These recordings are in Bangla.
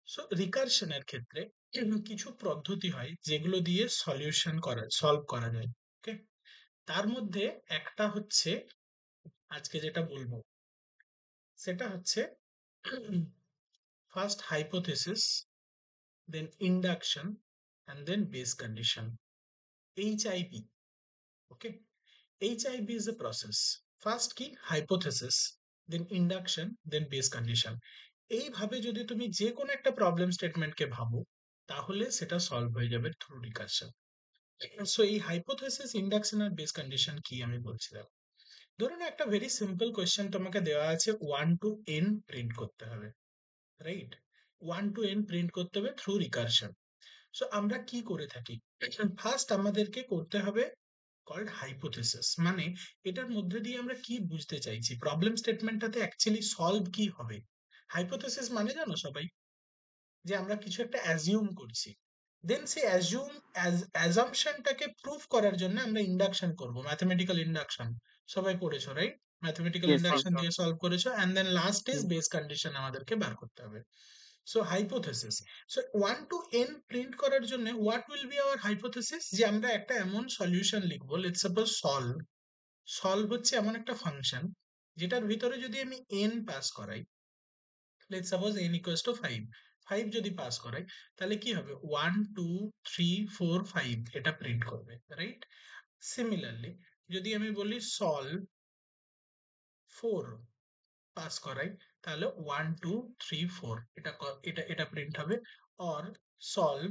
সো রিকারশনের ক্ষেত্রে কিছু পদ্ধতি হয় যেগুলো দিয়ে সলভ করা যায়। ওকে, তার মধ্যে একটা হচ্ছে আজকে যেটা বলবো সেটা হচ্ছে first hypothesis, then induction, and then base condition, HIP। Okay, HIP is a process. First কি hypothesis, then induction, then base condition. এইভাবে যদি তুমি যে কোনো একটা প্রবলেম স্টেটমেন্টকে ভাবো তাহলে সেটা সলভ হয়ে যাবে থ্রু রিকারশন। সো এই হাইপোথেসিস, ইন্ডাকশন আর বেস কন্ডিশন কি আমি বলছিলাম। ধরুন একটা ভেরি সিম্পল কোয়েশ্চেন তোমাকে দেওয়া আছে, 1 to n প্রিন্ট করতে হবে, রাইট? 1 to n প্রিন্ট করতে হবে থ্রু রিকারশন। সো আমরা কি করে থাকি, ফার্স্ট আমাদেরকে করতে হবে কল্ড হাইপোথেসিস, মানে এটার মধ্যে দিয়ে আমরা কি বুঝতে চাইছি, প্রবলেম স্টেটমেন্টটাতে অ্যাকচুয়ালি সলভ কি হবে। হাইপোথেসিস মানে জানো সবাই, যে আমরা কিছু একটা অ্যাজিউম করছি, দেন সেই অ্যাজাম্পশনটাকে প্রুফ করার জন্য আমরা ইন্ডাকশন করব, ম্যাথমেটিক্যাল ইন্ডাকশন। সবাই পড়েছো right? Mathematical yes induction sir. দিয়ে সলভ করেছো, and then last is base condition আমাদেরকে বার করতে হবে। So hypothesis, so 1 to n print করার জন্য what will be our hypothesis, যে আমরা একটা এমন সলিউশন লিখবো, লেটস সাপোজ সলভ। সলভ হচ্ছে এমন একটা ফাংশন যেটার ভিতরে যদি আমি n পাস করাই, let's suppose n equals two 5, 5 যদি পাস করাই তাহলে কি হবে, 1 2 3 4 5 এটা প্রিন্ট করবে, রাইট? সিমিলারলি যদি আমি বলি সলভ 4 পাস করাই তাহলে 1 2 3 4 এটা প্রিন্ট হবে। অর সলভ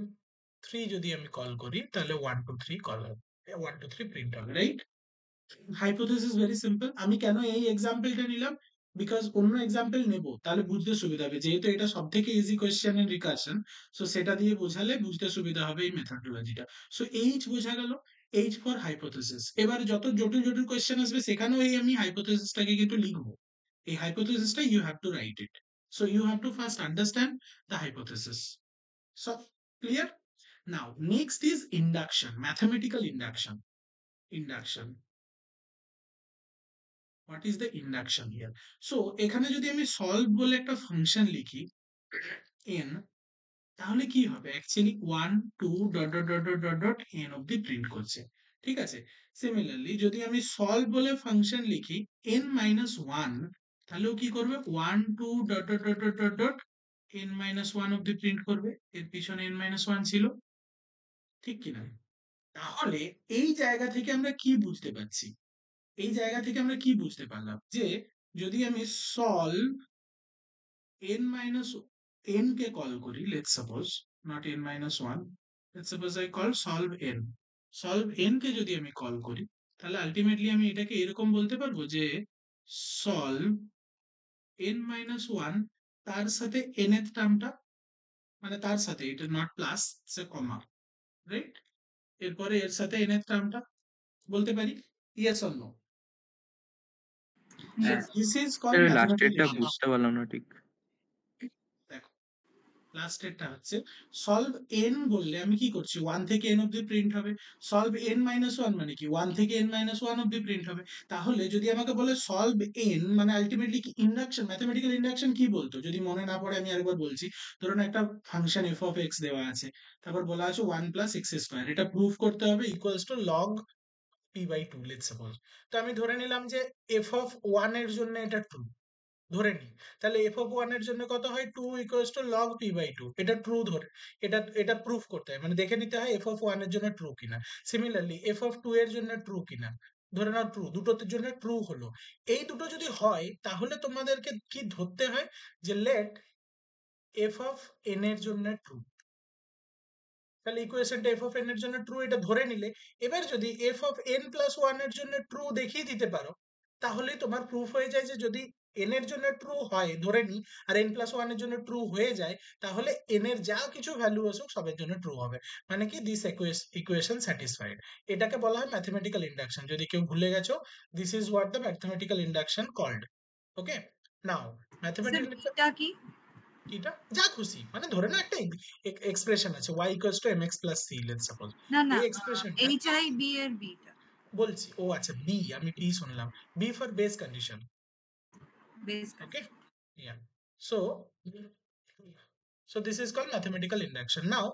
3 যদি আমি কল করি তাহলে 1 2 3 কল হবে, 1 2 3 প্রিন্ট হবে, রাইট? Hypothesis very simple. আমি কেন এই এক্সাম্পলটা নিলাম, বিকজ অন্য এক্সাম্পল নেব তাহলে বুঝতে সুবিধা হবে, যেহেতু এটা সব থেকে easy question in recursion. So সেটা দিয়ে বোঝালে বুঝতে সুবিধা হবে এই মেথডোলজিটা। সো এইচ বোঝা গেল, এইচ ফর হাইপোথেসিস। এবার যত জটিল জটিল কোয়েশ্চেন আসবে সেখানেও এই আমি হাইপোথেসিসটাকে কিন্তু লিখবো। এই হাইপোথেসিসটা you have to write it. So you have to first understand the hypothesis. So clear? Now next is induction, mathematical induction. Induction, what is the induction here? So এখানে যদি আমি সলভ বলে একটা ফাংশন লিখি n, তাহলে কি হবে, actually 1 2 dot dot dot dot dot dot n অব্দি প্রিন্ট করছে। ঠিক আছে, সিমিলারলি যদি আমি সলভ বলে ফাংশন লিখি n মাইনাস 1, তাহলেও কি করবে, 1 2 dot dot dot dot dot dot n minus 1 অব্দি প্রিন্ট করবে। এর পিছনে n মাইনাস 1 ছিল, ঠিক কিনা? তাহলে এই জায়গা থেকে আমরা কি বুঝতে পারছি, এই জায়গা থেকে আমরা কি বুঝতে পারলাম, যে যদি আমি সলভ n minus n কে কল করি, let's suppose not n minus 1, let's suppose I call solve n, solve n কে যদি আমি কল করি তাহলে আলটিমেটলি আমি এটাকে এরকম বলতে পারবো যে solve n minus 1, তার সাথে nth টার্মটা, মানে তার সাথে, এটা নট প্লাস, সে কমা, রাইট? এরপরে এর সাথে nth টার্মটা বলতে পারি, ইয়েস অর নো? সো হ্যাঁ, দিস ইজ কল্ড ম্যাথমেটিক্যাল লাস্টেরটা ইন্ডাকশন। বুঝতে পারলাম না ঠিক। দেখো, লাস্টেরটা হচ্ছে সলভ n বললে আমি কি করছি, 1 থেকে n অব্দি প্রিন্ট হবে। সলভ n মাইনাস 1 মানে কি, 1 থেকে n মাইনাস 1 অব্দি প্রিন্ট হবে। তাহলে যদি আমাকে বলে সলভ n, মানে আলটিমেটলি কি ইন্ডাকশন, ম্যাথমেটিক্যাল ইন্ডাকশন কি বলতো, যদি মনে না পড়ে আমি আরেকবার বলছি। ধরুন একটা ফাংশন f অফ x দেওয়া আছে, তারপর বলা আছে 1 প্লাস এক্স স্কোয়ার, এটা প্রুফ করতে হবে equals to log p/2, let's suppose. তো আমি ধরে নিলাম যে f অফ 1 এর জন্য এটা ট্রু, ধরে নিই। তাহলে এফ অফ ওয়ান এর জন্য কত হয়, 2 ইকুয়ালস টু লগ p/2, এটা ট্রু ধরে, এটা প্রুফ করতে হয়, মানে দেখে নিতে হয় এফ অফ ওয়ান এর জন্য ট্রু কিনা। সিমিলারলি এফ অফ 2 এর জন্য ট্রু কিনা, ধরে নাও ট্রু, দুটোর জন্য ট্রু হলো। এই দুটো যদি হয় তাহলে তোমাদেরকে কি ধরতে হয়, যে লেট এফ অফ এন এর জন্য ট্রু। তাহলে ইকুয়েশনটা এফ অফ এন এর জন্য ট্রু এটা ধরে নিলে, এবার যদি F of N plus one এর জন্য ট্রু দেখিয়ে দিতে পারো, তাহলেই তোমার প্রুফ হয়ে যায় যে যদি এন এর জন্য ট্রু হয় ধরে নি, আর এন প্লাস ওয়ান এর জন্য ট্রু হয়ে যায়, তাহলে এন এর যা কিছু ভ্যালু আসুক সবের জন্য ট্রু হবে। মানে কি, দিস ইকুয়েশন স্যাটিসফাইড। এটাকে বলা হয় ম্যাথমেটিক্যাল ইন্ডাকশন। যদি কেউ ভুলে গেছো, this is what the mathematical induction called. Okay, now sir mathematical, বিটা কি? এটা যা খুশি, মানে ধরে না একটা এক্সপ্রেশন আছে y equals to mx plus c, let's suppose. না না, এই এক্সপ্রেশনটা HIB এর বিটা, বলছি, ও আচ্ছা বি, আমি বি শুনলাম, B for base condition. Base okay, condition. Yeah, so so this is called mathematical induction. Now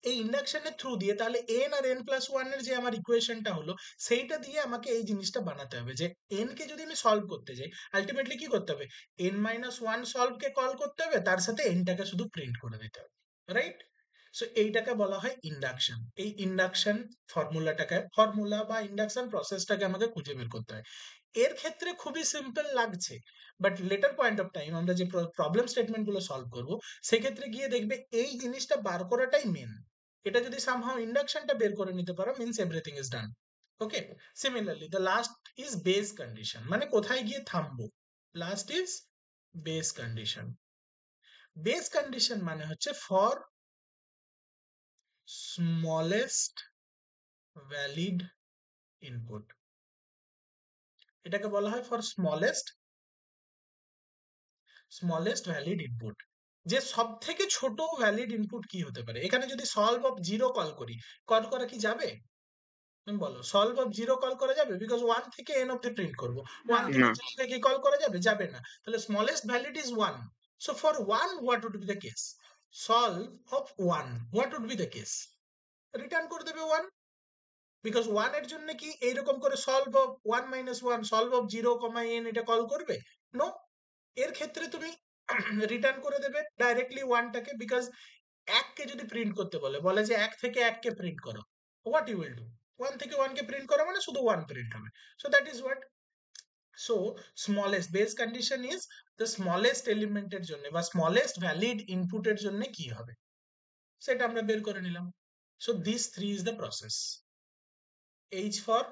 এই ইন্ডাকশনের থ্রু দিয়ে তাহলে এন আর এন প্লাস ওয়ান এর যে আমার ইকুয়েশনটা হলো, সেইটা দিয়ে আমাকে এই জিনিসটা বানাতে হবে যে এন কে যদি আমি সলভ করতে যাই, আলটিমেটলি কি করতে হবে, এন মাইনাস ওয়ান সলভ কে কল করতে হবে, তার সাথে এনটাকে শুধু প্রিন্ট করে দিতে হবে, রাইট? সো এইটাকে বলা হয় ইন্ডাকশন। এই ইন্ডাকশন ফর্মুলা বা ইন্ডাকশন প্রসেসটাকে আমাকে খুঁজে বের করতে হয়। এর ক্ষেত্রে খুবই সিম্পল লাগছে, but later point of time আমরা যে প্রবলেম স্টেটমেন্ট গুলো সলভ করবো, সেক্ষেত্রে গিয়ে দেখবে এই জিনিসটা বার করাটাই মেন। এটা যদি সামহাও ইন্ডাকশনটা বের করে নিতে পারো, means everything is done. Okay, similarly the last is base condition, মানে কোথায় গিয়ে থামবো, last is base condition. Base condition মানে হচ্ছে ফর স্মলেস্ট ভ্যালিড ইনপুট, এটাকে বলা হয় ফর স্মলেস্ট ভ্যালিড ইনপুট। যে সব থেকে ছোট ভ্যালিড ইনপুট কি হতে পারে, এখানে যদি সলভ অফ জিরো কল করি, কল করা কি যাবে? তুমি বলো, সলভ অফ জিরো কল করা যাবে? বিকজ ওয়ান থেকে এন অব্দি প্রিন্ট করবো, ওয়ান না। থেকে না। জিরো থেকে কল করা যাবে? যাবে না। তাহলে smallest valid is one. So for one what would be the case, solve of one what would be the case, return করে দেবে ওয়ান। বিকজ ওয়ান এর জন্য কি এইরকম করে solve of one minus one, solve of zero comma N এটা কল করবে? নো। এর ক্ষেত্রে তুমি রিটার্ন করে দেবে ডাইরেক্টলি ওয়ানটাকে, বিকজ এককে যদি প্রিন্ট করতে বলে, বলে যে এক থেকে এককে প্রিন্ট করো, what you will do, one থেকে ওয়ানকে প্রিন্ট করো মানে শুধু ওয়ান প্রিন্ট হবে। So that is what, so smallest base condition is the smallest এলিমেন্টের জন্য বা স্মলেস্ট ভ্যালিড ইনপুটের জন্য কি হবে, সেটা আমরা বের করে নিলাম। So this three is the process. H for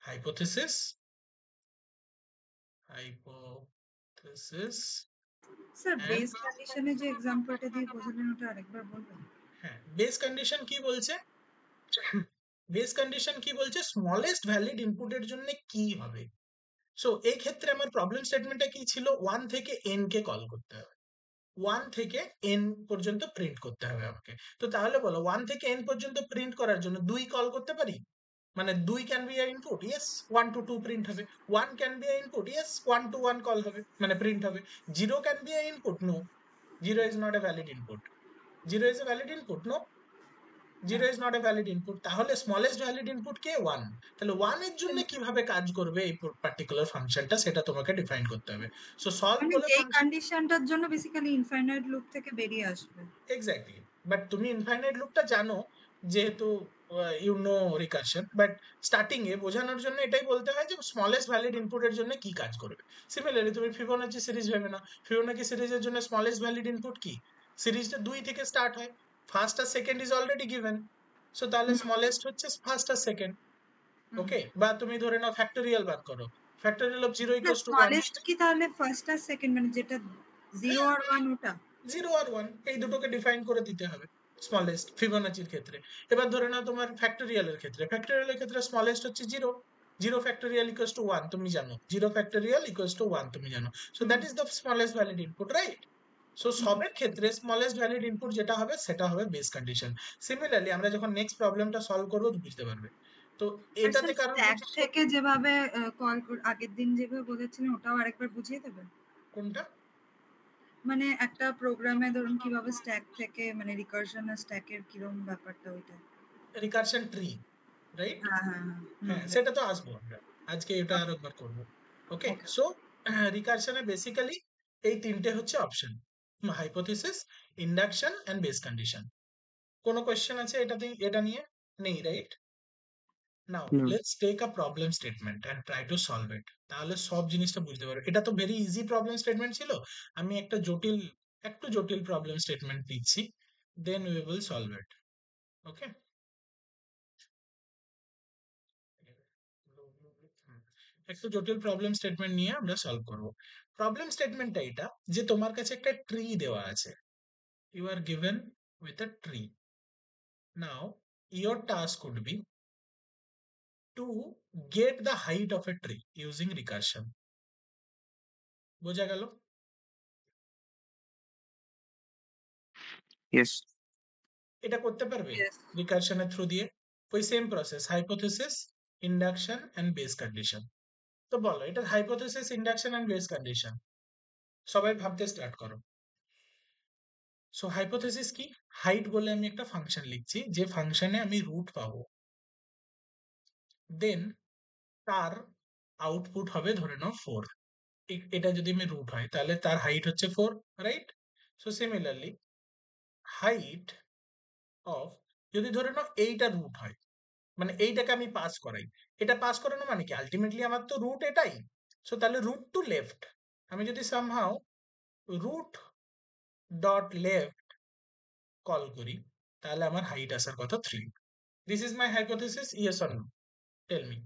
hypothesis, sir and base কন্ডিশনে যে এক্সাম্পলটা দিয়ে বোঝালেন ওটা আরেকবার বলবেন? হ্যাঁ, বেস কন্ডিশন কি বলছে, বেস কন্ডিশন কি বলছে, স্মলেস্ট ভ্যালিড ইনপুটের জন্য কি হবে। সো এই ক্ষেত্রে আমার প্রবলেম স্টেটমেন্টটা কি ছিল, ওয়ান থেকে এন কে কল করতে হবে, ওয়ান থেকে এন পর্যন্ত প্রিন্ট করতে হবে আমাকে। তো তাহলে বলো, ওয়ান থেকে এন পর্যন্ত প্রিন্ট করার জন্য দুই কল করতে পারি? মানে দুই can be input, yes, one to two print হবে। One can be input, yes, one to one call হবে মানে প্রিন্ট হবে। Zero can be input, no, zero is not a valid input. Zero is a valid input, no, zero is not a valid input. তাহলে স্মলেস্ট ভ্যালিড ইনপুট কে, ওয়ান। তাহলে ওয়ান এর জন্য কিভাবে কাজ করবে এই পার্টিকুলার ফাংশনটা, সেটা তোমাকে ডিফাইন করতে হবে। সো সলভ মানে বলে যেই ফাংশন, কন্ডিশনটার জন্য বেসিক্যালি ইনফাইনাইট লুপ থেকে বেরিয়ে আসবে। এক্স্যাক্টলি। বাট তুমি ইনফাইনাইট লুপটা জানো, যেহেতু you know recursion, but starting এ বোঝানোর জন্য এটাই বলতে হয় যে স্মলেস্ট ভ্যালিড ইনপুটের জন্য কি কাজ করবে। সিমিলারলি তুমি ফিবোনাচি সিরিজ ভেবে না, ফিবোনাচি সিরিজের জন্য স্মলেস্ট ভ্যালিড ইনপুট কি, সিরিজটা দুই থেকে স্টার্ট হয়, ফার্স্ট আর second is already given, so তাহলে স্মলেস্ট হচ্ছে ফার্স্ট আর সেকেন্ড। ওকে, বা তুমি ধরে নাও ফ্যাক্টোরিয়াল বার করো, ফ্যাক্টোরিয়াল অফ জিরো না, ইকুয়ালস টু ওয়ান। স্মলেস্ট কি তাহলে ফার্স্ট আর সেকেন্ড, মানে যেটা 0 আর 1 ওটা? জিরো আর ওয়ান এই দুটোকে ডিফাইন করে দিতে হবে স্মলেস্ট ফিবোনাচির ক্ষেত্রে। এবার ধরে নাও তোমার ফ্যাক্টোরিয়ালের ক্ষেত্রে, ফ্যাক্টোরিয়ালের ক্ষেত্রে স্মলেস্ট হচ্ছে zero, zero factorial equals to one তুমি জানো, zero factorial equals to one তুমি জানো, so that is the smallest valid input, right? So সবের ক্ষেত্রে স্মলেস্ট ভ্যালিড ইনপুট যেটা হবে সেটা হবে বেস কন্ডিশন। সিমিলারলি আমরা যখন নেক্সট প্রবলেমটা সলভ করবো বুঝতে পারবে। তো এটাতে কারণ স্ট্যাক থেকে যেভাবে কল আগের দিন যেভাবে বলেছিলেন ওটাও আরেকবার বুঝিয়ে দেবেন? কোনটা? মানে একটা প্রোগ্রামে ধরুন কিভাবে স্ট্যাক থেকে, মানে রিকারশন আর স্ট্যাকের কিরকম ব্যাপারটা ওইটা। Recursion tree, right? হ্যাঁ হ্যাঁ হ্যাঁ, সেটা তো আসবো আমরা আজকে, এটা আর একবার করবো। ওকে, ওকে। সো রিকারশনে বেসিক্যালি এই তিনটে হচ্ছে option, hypothesis, induction and base condition. কোনো কোয়েশ্চেন আছে এটাতে, এটা নিয়ে? নেই, রাইট? নাও না। Let's take a problem statement and try to solve it, তাহলে সব জিনিসটা বুঝতে পারবে। এটা তো ভেরি ইজি প্রবলেম স্টেটমেন্ট ছিল, আমি একটা জটিল, একটু জটিল প্রবলেম স্টেটমেন্ট দিচ্ছি, then we will solve it. Okay, একটু জটিল প্রবলেম স্টেটমেন্ট নিয়ে আমরা সলভ করব। প্রবলেম স্টেটমেন্টটা এটা যে তোমার কাছে একটা ট্রি দেওয়া আছে, you are given with a tree, now your task could be to get the height of a tree using recursion. বোঝা গেল? ইয়েস। এটা করতে পারবে Yes. রিকারশনের থ্রু দিয়ে? ওই same process, hypothesis, induction and base condition. তো বলো, এটা hypothesis, induction and base condition, সবাই ভাবতে স্টার্ট করো। সো হাইপোথেসিস কি? হাইট বলে আমি একটা ফাংশন লিখছি, যে ফাংশনে আমি রুট পাবো, দেন তার আউটপুট হবে ধরে নাও 4। এটা যদি আমি রুট হয় তাহলে তার হাইট হচ্ছে 4, right? So similarly height of, যদি ধরে নাও এইটা রুট হয়, মানে এইটাকে আমি পাস করাই, এটা পাস করানো মানে কি, আলটিমেটলি আমার তো রুট এটাই। সো তাহলে রুট টু লেফট, আমি যদি somehow root dot left call করি, তাহলে আমার হাইট আসার কথা 3। This is my hypothesis, yes or no? Tell me.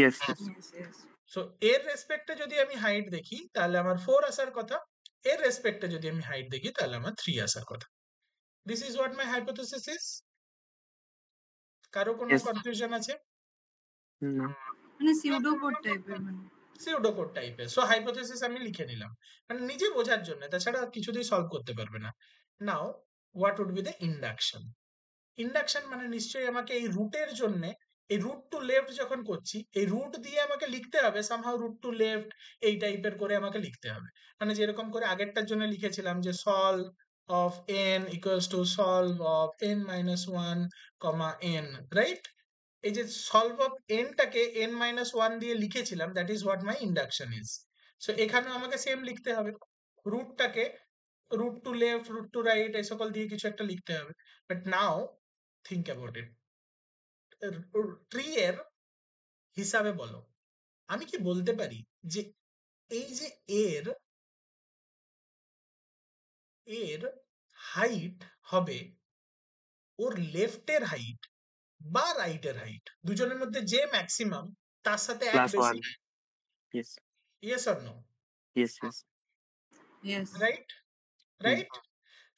Yes, yes. Yes, yes. So এর রেসপেক্টে যদি আমি হাইট দেখি তাহলে আমার 4 আসার কথা, এর রেসপেক্টে যদি আমি হাইট দেখি তাহলে আমার 3 আসার কথা। This is what my hypothesis is. কারো কোনো Yes. কনফিউশন আছে? No. মানে সিউডো কোড টাইপের মানে। সিউডোকোড টাইপের। সো হাইপোথেসিস আমি লিখে নিলাম, মানে নিজে বোঝার জন্য, তাছাড়া কিছুতেই সলভ করতে পারবে না। Now what would be the induction? Induction মানে নিশ্চয়ই আমাকে এই রুটের জন্য, এই রুট টু লেফট যখন করছি, এই রুট দিয়ে আমাকে লিখতে হবে সামহাউ রুট টু লেফট, এই টাইপের করে আমাকে লিখতে হবে। মানে যেরকম করে আগেরটার জন্য লিখেছিলাম যে solve of n equals to solve of n minus one comma n, right? এই যে সলভ অফ টাকে n মাইনাস ওয়ান দিয়ে লিখেছিলাম, that is what my induction is. So এখানেও আমাকে সেম লিখতে হবে, রুটটাকে root to left, root to right, এই সকল দিয়ে কিছু একটা লিখতে হবে। But now think about it, tree এর হিসাবে বলো, আমি কি বলতে পারি যে এই যে এর এর হাইট হবে ওর লেফটের হাইট বা রাইটের হাইট, দুজনের মধ্যে যে ম্যাক্সিমাম তার সাথে এক Plus বেশি? 1. Yes. Yes or no? Yes, yes. Yes. Right, right.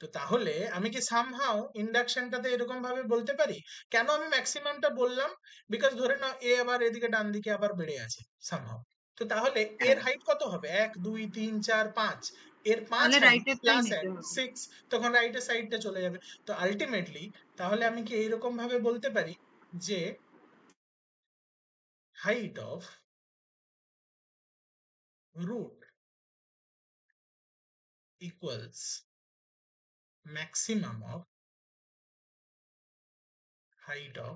তো তাহলে আমি কি সামহাও ইন্ডাকশনটাতে এরকম ভাবে বলতে পারি? কেন আমি ম্যাক্সিমামটা বললাম? বিকজ ধরে নাও এ আবার এদিকে ডান দিকে আবার বেড়ে আছে সামহাও, তো তাহলে এর হাইট কত হবে? 1 2 3 4 5, এর 5 তাহলে হাইট রাইটেরটাই প্লাস নিতে 1 হবে। 6, তখন রাইটের সাইডটা চলে যাবে। তো আলটিমেটলি তাহলে আমি কি এইরকম ভাবে বলতে পারি যে height of root equals maximum of height of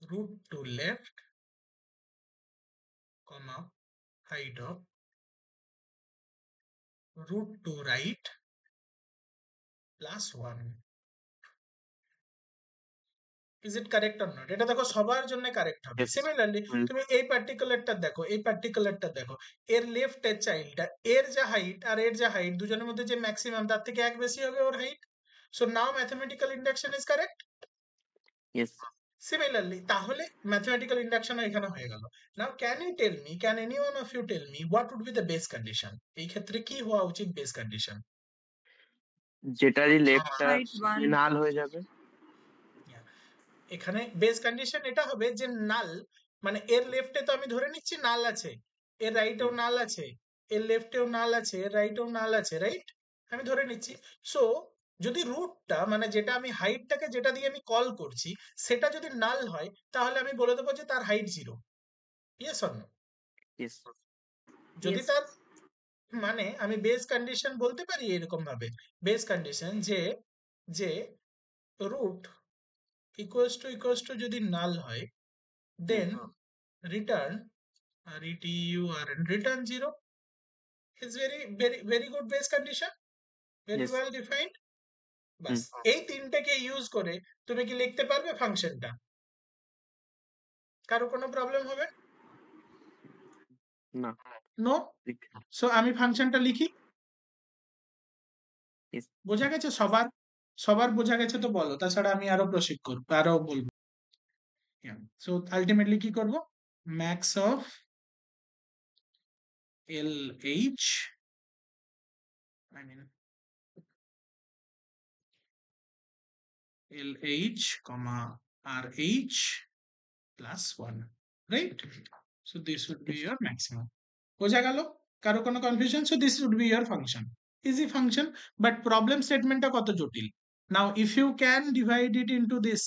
root to left comma height of root to right plus 1. Is it correct or not? এটা দেখো সবার জন্য কারেক্ট হবে। Yes. সিমিলারলি তুমি এই পার্টিকুলারটা দেখো, এই পার্টিকুলারটা দেখো, এর লেফট এর চাইল্ডটা, এর যা হাইট আর এর যা হাইট, দুজনের মধ্যে যে ম্যাক্সিমাম তার থেকে এক বেশি হবে ওর height. So now mathematical induction is correct. Yes. Similarly তাহলে ম্যাথমেটিক্যাল ইন্ডাকশন এখানে হয়ে গেল। Now can you tell me, can any one of you tell me what would be the base condition? এই ক্ষেত্রে কি হওয়া উচিত বেস কন্ডিশন? যেটারই লেফটটা Height 1. নাল হয়ে যাবে। এখানে বেস কন্ডিশন এটা হবে যে নাল, মানে এর লেফটে তো আমি ধরে নিচ্ছি নাল আছে, এর রাইটেও নাল আছে, এর লেফটেও নাল আছে, এর রাইটেও নাল আছে, রাইট? আমি ধরে নিচ্ছি। সো যদি রুটটা, মানে যেটা আমি হাইটটাকে যেটা দিয়ে আমি কল করছি, সেটা যদি নাল হয় তাহলে আমি বলে দেবো যে তার height 0। Yes or no? Yes. যদি Yes. তার, মানে আমি বেস কন্ডিশন বলতে পারি এরকম ভাবে, বেস কন্ডিশন যে যে রুট ইকুয়ালস টু যদি নাল হয়, দেন return return 0 is very good base condition, very Yes. well defined. বাস এই তিনটাকে ইউজ করে তুমি কি লিখতে পারবে ফাংশনটা? কারো কোনো প্রবলেম হবে? না। নো। সো আমি ফাংশনটা লিখি। Yes. বোঝা গেছে সবার? সবার বোঝা গেছে তো বলো, তাছাড়া আমি আরো প্রসিড করব, আরো বলবো। সো আলটিমেটলি কি করব? Max of L H, I mean LH, RH plus 1, right? So this would be Yes. your maximum. বোঝা গেল? কারো কোনো confusion? So this would be your function. Easy function, but problem statementটা কত জটিল। Now if you can divide it into this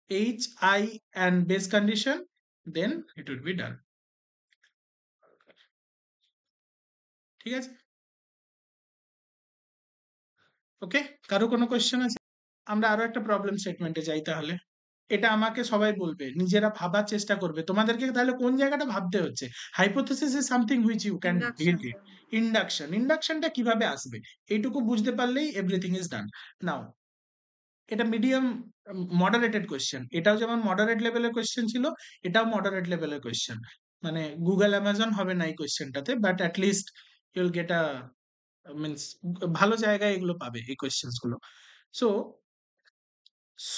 H, I and base condition, then it would be done. ঠিক আছে? ওকে, কারো কোনো কোয়েশ্চেন আছে? আমরা আরো একটা প্রবলেম স্টেটমেন্টে যাই তাহলে। এটা আমাকে সবাই বলবে, নিজেরা ভাবার চেষ্টা করবে। তোমাদেরকে তাহলে কোন জায়গাটা ভাবতে হচ্ছে? Hypothesis is something which you can induction build it. ইন্ডাকশনটা কিভাবে আসবে এইটুকু বুঝতে পারলেই এভরিথিং ইজ ডান। নাও এটা মিডিয়াম মডারেটেড কোয়েশ্চেন, এটাও যেমন মডারেট লেভেলের কোয়েশ্চেন ছিল, এটাও মডারেট লেভেলের কোয়েশ্চেন। মানে গুগল অ্যামাজন হবে না এই কোয়েশ্চেনটাতে, but at least you'll get a means ভালো জায়গায় এগুলো পাবে এই কোয়েশ্চেন্স গুলো। So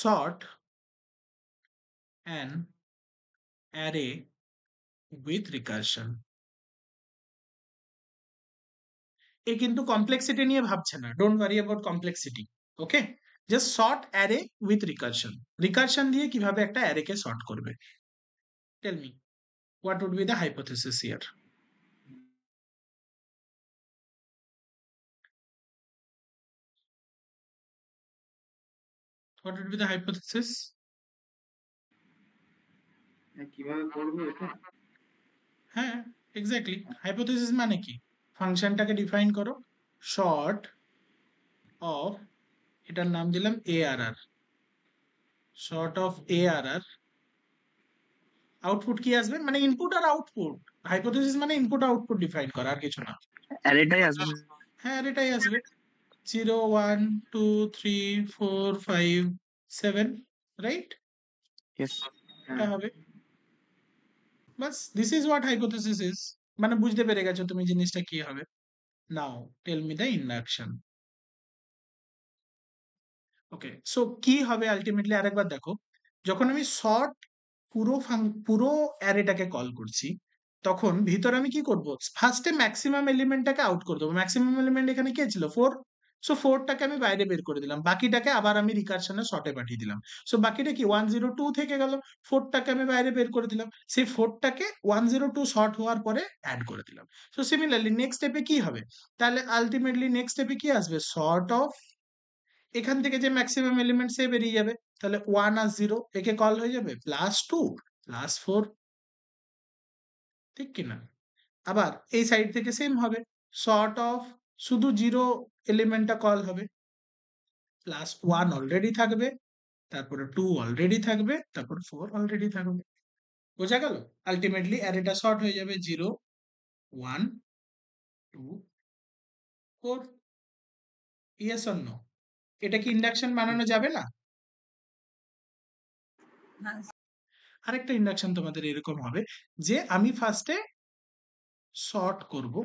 sort an array with recursion. এ কিন্তু কমপ্লেক্সিটি নিয়ে ভাবছে না, don't worry about complexity. Okay, just sort array with recursion. রিকারশন দিয়ে কিভাবে একটা অ্যারেকে সর্ট করবে? Tell me what would be the hypothesis here? What would be the hypothesis? কিভাবে করবো এটা? হ্যাঁ, এক্স্যাক্টলি। হাইপোথেসিস মানে কি? ফাংশনটাকে ডিফাইন করো, শর্ট অফ, এটার নাম দিলাম ARR, short of ARR। Output কি আসবে? মানে ইনপুট আর আউটপুট। হাইপোথেসিস মানে ইনপুট আউটপুট ডিফাইন করা, আর কিছু না। অ্যারেটাই আসবে। হ্যাঁ, আর এটাই আসবে। 0 1 2 3 4 5 7, রাইট? ইয়েস। এটা হবে। বাস, this is what hypothesis is. মানে বুঝতে পেরে গেছো তুমি জিনিসটা কি হবে। Now tell me the induction. Okay, so কি হবে আলটিমেটলি আরেকবার দেখো। যখন আমি শর্ট পুরো অ্যারেটাকে কল করছি, তখন ভিতরে আমি কি করব? ফার্স্টে ম্যাক্সিমাম এলিমেন্টটাকে আউট করে দেবো। ম্যাক্সিমাম এলিমেন্ট এখানে কে ছিল? 4। সো 4টাকে আমি বাইরে বের করে দিলাম, বাকিটাকে আবার আমি রিকারশনে শর্টে পাঠিয়ে দিলাম। সো বাকিটা কি 102 থেকে গেল, 4টাকে আমি বাইরে বের করে দিলাম, সেই 4টাকে 102 শর্ট হওয়ার পরে অ্যাড করে দিলাম। সো সিমিলারলি নেক্সট স্টেপে কি হবে? তাহলে আলটিমেটলি নেক্সট স্টেপে কি আসবে? শর্ট অফ, এখান থেকে যে ম্যাক্সিমাম এলিমেন্ট সে বেরিয়ে যাবে, তাহলে 1 আর 0 একে কল হয়ে যাবে +2 +4, ঠিক কিনা? আবার এই সাইড থেকে সেম হবে, শর্ট অফ, শুধু 0 এলিমেন্টটা কল হবে, +1 অলরেডি থাকবে, তারপরে 2 অলরেডি থাকবে, তারপর 4 অলরেডি থাকবে। বোঝা গেল? আলটিমেটলি অ্যারেটা শর্ট হয়ে যাবে 0 1 2 4। Yes or no? এটা কি ইন্ডাকশন বানানো যাবে না? হ্যাঁ, আরেকটা ইন্ডাকশন তোমাদের এরকম হবে যে আমি ফার্স্টে শর্ট করব,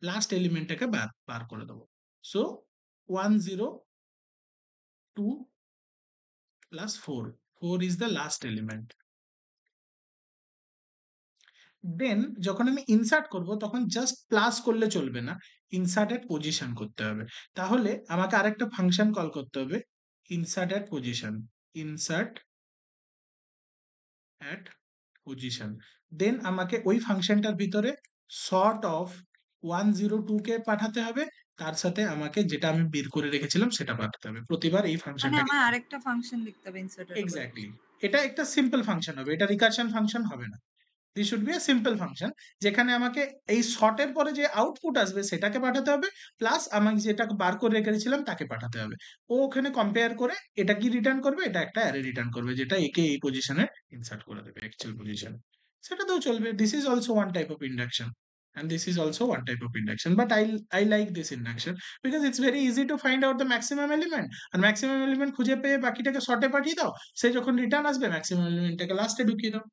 লাস্ট এলিমেন্টটাকে বার করে দেবো। So 1 0 2 +4, 4 is the last element. দেন যখন আমি ইনসার্ট করব তখন জাস্ট প্লাস করলে চলবে না, ইনসার্ট এট পজিশন করতে হবে। তাহলে আমাকে আরেকটা ফাংশন কল করতে হবে, ইনসার্ট এট পজিশন। ইনসার্ট এট পজিশন। দেন আমাকে ওই ফাংশনটার ভিতরে সর্ট অফ 102 কে পাঠাতে হবে, তার সাথে আমাকে যেটা আমি বের করে রেখেছিলাম সেটা পাঠাতে হবে। প্রতিবার এই মানে ফাংশনটাকে আমার আরেকটা ফাংশন লিখতে হবে ইনসার্টের উপরে। এক্স্যাক্টলি, এটা একটা সিম্পল ফাংশন হবে, এটা রিকারশন ফাংশন হবে না। This should be a simple function, যেখানে আমাকে এই শর্টের পরে যে আউটপুট আসবে সেটাকে পাঠাতে হবে, প্লাস আমি যেটা বার করে রেখেছিলাম তাকে পাঠাতে হবে। ও ওখানে কম্পেয়ার করে এটা কি রিটার্ন করবে? এটা একটা অ্যারে রিটার্ন করবে, যেটা একে এই পজিশনে ইনসার্ট করে দেবে অ্যাকচুয়াল পজিশন। সেটাতেও চলবে। This is also one type of induction, and this is also one type of induction, but I like this induction because it's very easy to find out the maximum element, আর maximum element খুঁজে পেয়ে বাকিটাকে শর্টে পাঠিয়ে দাও, সে যখন রিটার্ন আসবে maximum elementটাকে লাস্টে ঢুকিয়ে দাও,